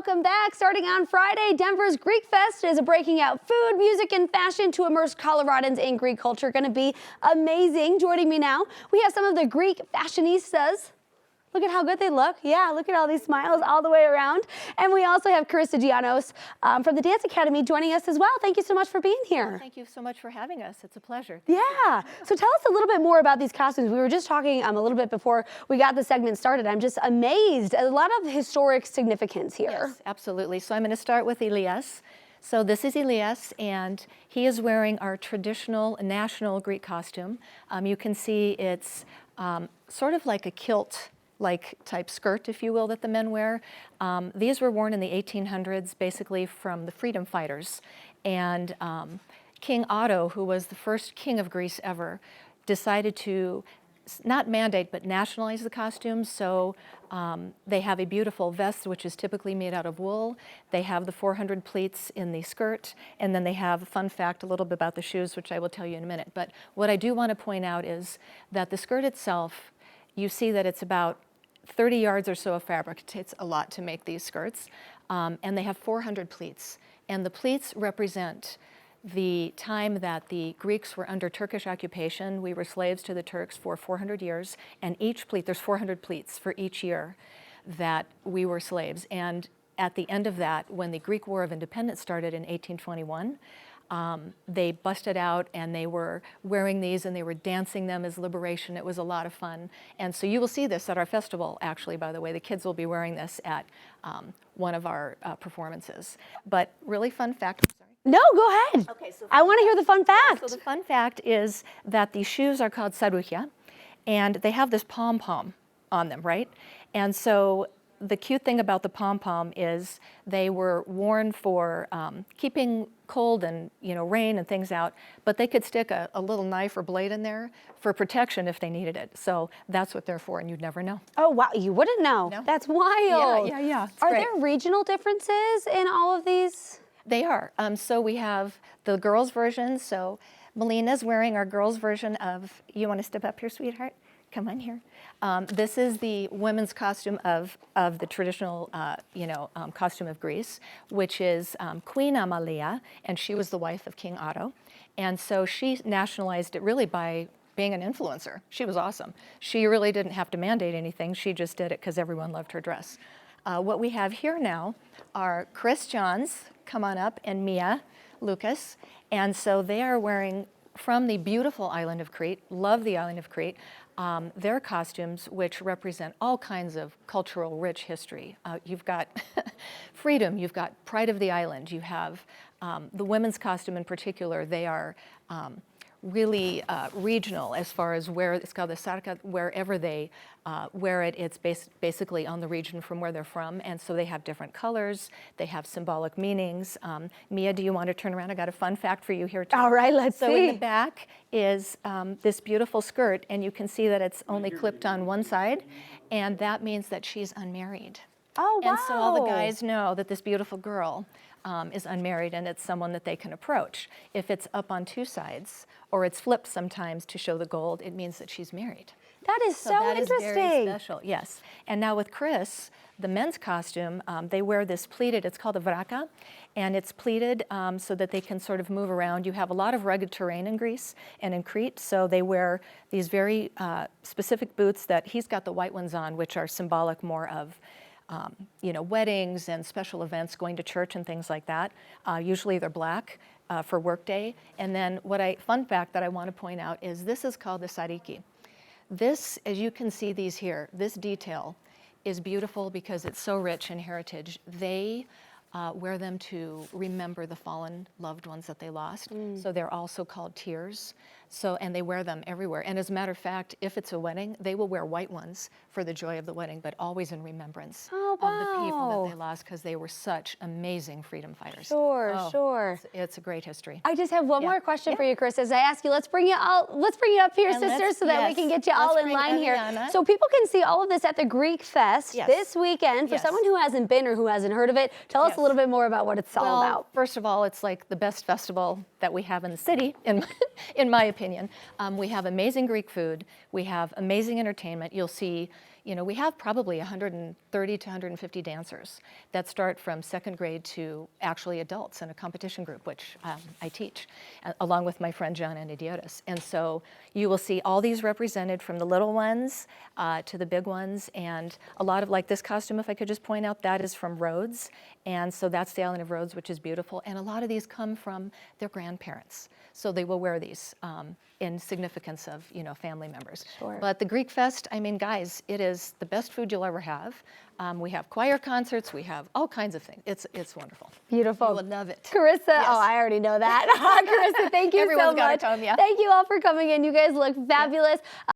welcome back. Starting on Friday, Denver's Greek Fest is breaking out food, music, and fashion to immerse Coloradans in Greek culture. Going to be amazing. Joining me now, we have some of the Greek fashionistas. Look at how good they look. Yeah, look at all these smiles all the way around. And we also have KUSA Gianos from the Dance Academy joining us as well. Thank you so much for being here. Thank you so much for having us. It's a pleasure. Yeah. So tell us a little bit more about these costumes. We were just talking a little bit before we got the segment started. I'm just amazed. A lot of historic significance here. Yes, absolutely. So I'm going to start with Elias. So this is Elias, and he is wearing our traditional national Greek costume. You can see it's sort of like a kilt type skirt, if you will, that the men wear. These were worn in the 1800s, basically from the freedom fighters. And King Otto, who was the first king of Greece ever, decided to not mandate, but nationalize the costumes. So they have a beautiful vest, which is typically made out of wool. They have the 400 pleats in the skirt, and then they have a fun fact a little bit about the shoes, which I will tell you in a minute. But what I do want to point out is that the skirt itself, you see that it's about 30 yards or so of fabric. It takes a lot to make these skirts. And they have 400 pleats. And the pleats represent the time that the Greeks were under Turkish occupation. We were slaves to the Turks for 400 years. And each pleat, there's 400 pleats for each year that we were slaves. And at the end of that, when the Greek War of Independence started in 1821, they busted out and they were wearing these and they were dancing them as liberation. It was a lot of fun. And so you will see this at our festival, actually, by the way. The kids will be wearing this at one of our performances. But really fun fact. I'm sorry. No, go ahead. Okay, so I want to hear the fun fact. So the fun fact is that the shoes are called saroukia, and they have this pom-pom on them, right? And so the cute thing about the pom-pom is they were worn for keeping cold and rain and things out, but they could stick a little knife or blade in there for protection if they needed it. So that's what they're for, and you'd never know. Oh, wow, you wouldn't know. No. That's wild. Yeah. Are there regional differences in all of these? They are. So we have the girls' version. So Melina's wearing our girls' version of, you want to step up here, sweetheart? Come on here. This is the women's costume of the traditional, costume of Greece, which is Queen Amalia, and she was the wife of King Otto. And so she nationalized it really by being an influencer. She was awesome. She really didn't have to mandate anything. She just did it because everyone loved her dress. What we have here now are Chris Johns, come on up, and Mia Lucas. And so they are wearing, from the beautiful island of Crete, love the island of Crete, their costumes, which represent all kinds of cultural rich history. You've got freedom, you've got pride of the island, you have the women's costume in particular. They are really regional as far as where it's called the sarka, wherever they wear it, it's basically on the region from where they're from. And so they have different colors, they have symbolic meanings. Mia, do you want to turn around? I got a fun fact for you here too. All right, let's see. So in the back is this beautiful skirt, and you can see that it's only clipped on one side, and that means that she's unmarried. Oh, wow. And so all the guys know that this beautiful girl is unmarried, and it's someone that they can approach. If it's up on two sides, or it's flipped sometimes to show the gold, it means that she's married. That is so that interesting. Is very special, yes. And now with Chris, the men's costume, they wear this pleated, it's called a vraka, and it's pleated so that they can sort of move around. You have a lot of rugged terrain in Greece and in Crete, so they wear these very specific boots that he's got the white ones on, which are symbolic more of weddings and special events, going to church and things like that. Usually they're black for workday. And then fun fact that I want to point out is this is called the sariki. This, as you can see these here, this detail is beautiful because it's so rich in heritage. They wear them to remember the fallen loved ones that they lost. So they're also called tears. And they wear them everywhere. And as a matter of fact, if it's a wedding, they will wear white ones for the joy of the wedding, but always in remembrance of the people that they lost because they were such amazing freedom fighters. Sure. It's a great history. I just have one more question for you, Chris. As I ask you, let's bring you up here, And sisters, so that we can get you all in line here. So people can see all of this at the Greek Fest this weekend. For someone who hasn't been or who hasn't heard of it, tell us a little bit more about what it's all about. First of all, it's like the best festival that we have in the city, in my opinion. We have amazing Greek food. We have amazing entertainment. You'll see You know, we have probably 130 to 150 dancers that start from second grade to actually adults in a competition group, which I teach, along with my friend John Anidiotis. And so you will see all these represented, from the little ones to the big ones, and a lot of, like this costume, if I could just point out, that is from Rhodes. And so that's the island of Rhodes, which is beautiful. And a lot of these come from their grandparents. So they will wear these in significance of, you know, family members. Sure. But the Greek Fest, I mean, guys, it is the best food you'll ever have. We have choir concerts, we have all kinds of things. It's wonderful. Beautiful. You will love it. Carissa, Yes. Oh, I already know that. Carissa, thank you Everyone's so gotta much. come, yeah. Thank you all for coming in. You guys look fabulous.